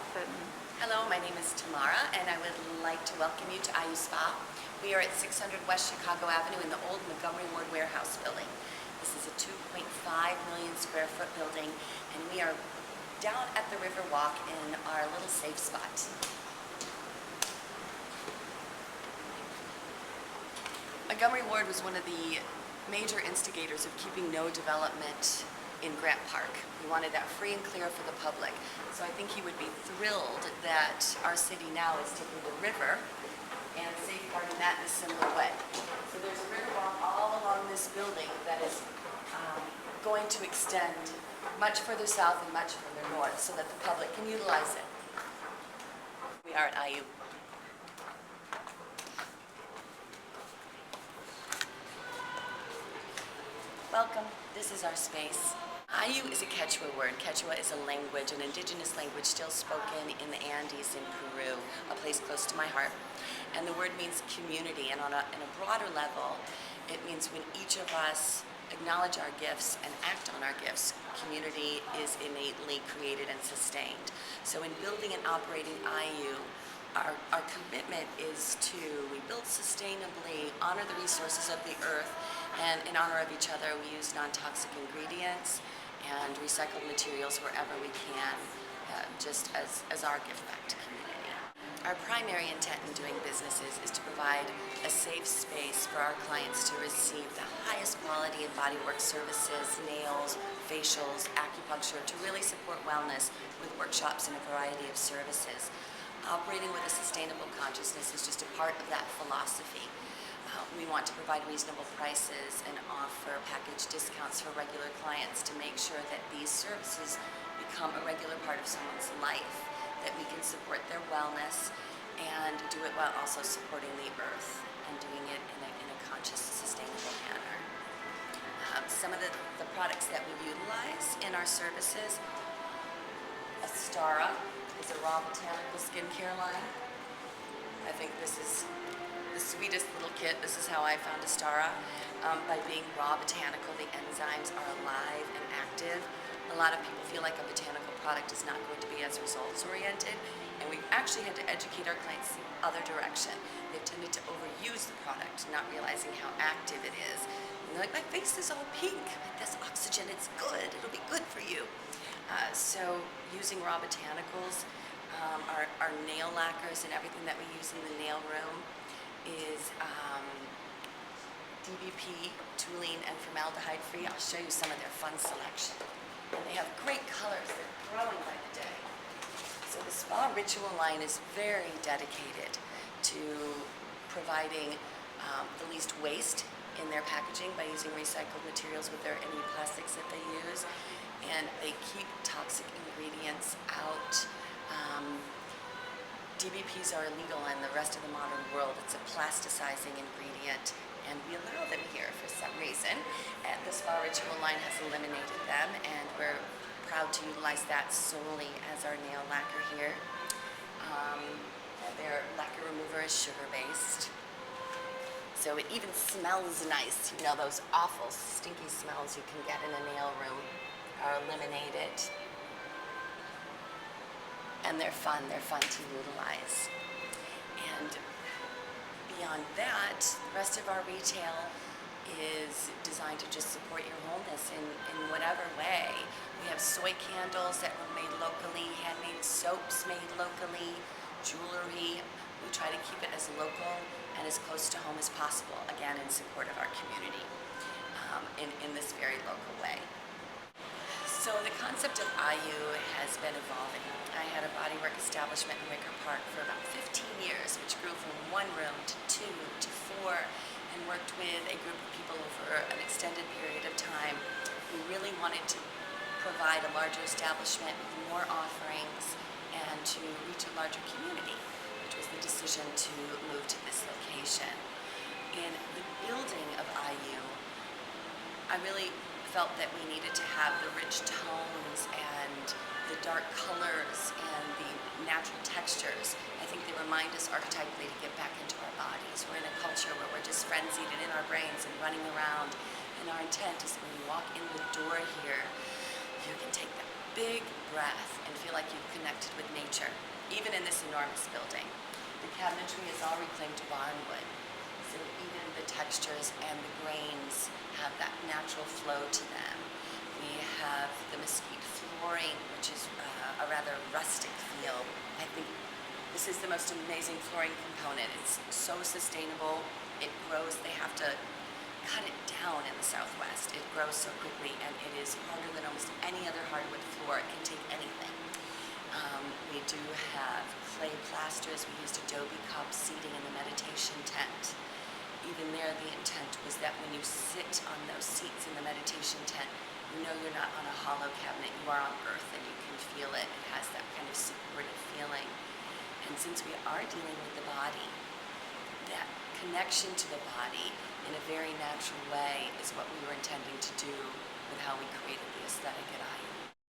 outfit. Hello, my name is Tamara, and I would like to welcome you to Allyu Spa. We are at 600 West Chicago Avenue in the old Montgomery Ward warehouse building. This is a 2.5 million square foot building, and we are down at the Riverwalk in our little safe spot. Montgomery Ward was one of the major instigators of keeping no development in Grant Park. We wanted that free and clear for the public. So I think he would be thrilled that our city now is taking the river and safeguarding that in a similar way. So there's a river walk all along this building that is going to extend much further south and much further north so that the public can utilize it. We are at Allyu. Welcome. This is our space. Allyu is a Quechua word. Quechua is a language, an indigenous language still spoken in the Andes in Peru, a place close to my heart. And the word means community, and in a broader level, it means when each of us acknowledge our gifts and act on our gifts, community is innately created and sustained. So in building and operating Allyu, our commitment is to we build sustainably, honor the resources of the earth, and in honor of each other, we use non-toxic ingredients and recycled materials wherever we can, just as our gift back to community. Our primary intent in doing businesses is to provide a safe space for our clients to receive the highest quality in bodywork services, nails, facials, acupuncture, to really support wellness with workshops and a variety of services. Operating with a sustainable consciousness is just a part of that philosophy. We want to provide reasonable prices and offer package discounts for regular clients to make sure that these services become a regular part of someone's life, that we can support their wellness and do it while also supporting the earth and doing it in a conscious, sustainable manner. Some of the products that we utilize in our services, Astara is a raw botanical skincare line. I think this is the sweetest little kit. This is how I found Astara. By being raw botanical, the enzymes are alive and active. A lot of people feel like a botanical product is not going to be as results oriented, and we've actually had to educate our clients the other direction. They've tended to overuse the product, not realizing how active it is. And they're like, my face is all pink. Like, this oxygen, it's good. It'll be good for you. So using raw botanicals, our nail lacquers and everything that we use in the nail room is DBP, toluene, and formaldehyde free. I'll show you some of their fun selection. And they have great colors. They're growing by the day. So the Spa Ritual line is very dedicated to providing the least waste in their packaging by using recycled materials with any plastics that they use. And they keep toxic ingredients out. DBPs are illegal in the rest of the modern world. It's a plasticizing ingredient, and we allow them here for some reason. And the Spa Ritual line has eliminated them, and we're proud to utilize that solely as our nail lacquer here. Their lacquer remover is sugar-based, so it even smells nice. You know, those awful, stinky smells you can get in a nail room are eliminated. And they're fun to utilize. And beyond that, the rest of our retail is designed to just support your wholeness in whatever way. We have soy candles that were made locally, handmade soaps made locally, jewelry. We try to keep it as local and as close to home as possible, again, in support of our community in this very local way. So the concept of Allyu has been evolving. I had a bodywork establishment in Wicker Park for about 15 years, which grew from 1 room to 2 to 4, and worked with a group of people over an extended period of time. We really wanted to provide a larger establishment with more offerings and to reach a larger community, which was the decision to move to this location. In the building of Allyu, I really felt that we needed to have the rich tones and the dark colors and the natural textures. I think they remind us archetypally to get back into our bodies. We're in a culture where we're just frenzied and in our brains and running around, and our intent is when you walk in the door here, you can take that big breath and feel like you've connected with nature, even in this enormous building. The cabinetry is all reclaimed barnwood, so even the textures and the grains have that natural flow to them. We have the mesquite flooring, which is a rather rustic feel. I think this is the most amazing flooring component. It's so sustainable. It grows. They have to cut it down in the Southwest. It grows so quickly, and it is harder than almost any other hardwood floor. It can take anything. We do have clay plasters. We used adobe cup seating in the meditation tent. Even there, the intent was that when you sit on those seats in the meditation tent, you know you're not on a hollow cabinet. You are on earth, and you can feel it. It has that kind of supportive feeling. And since we are dealing with the body, that connection to the body in a very natural way is what we were intending to do with how we created the aesthetic at Allyu.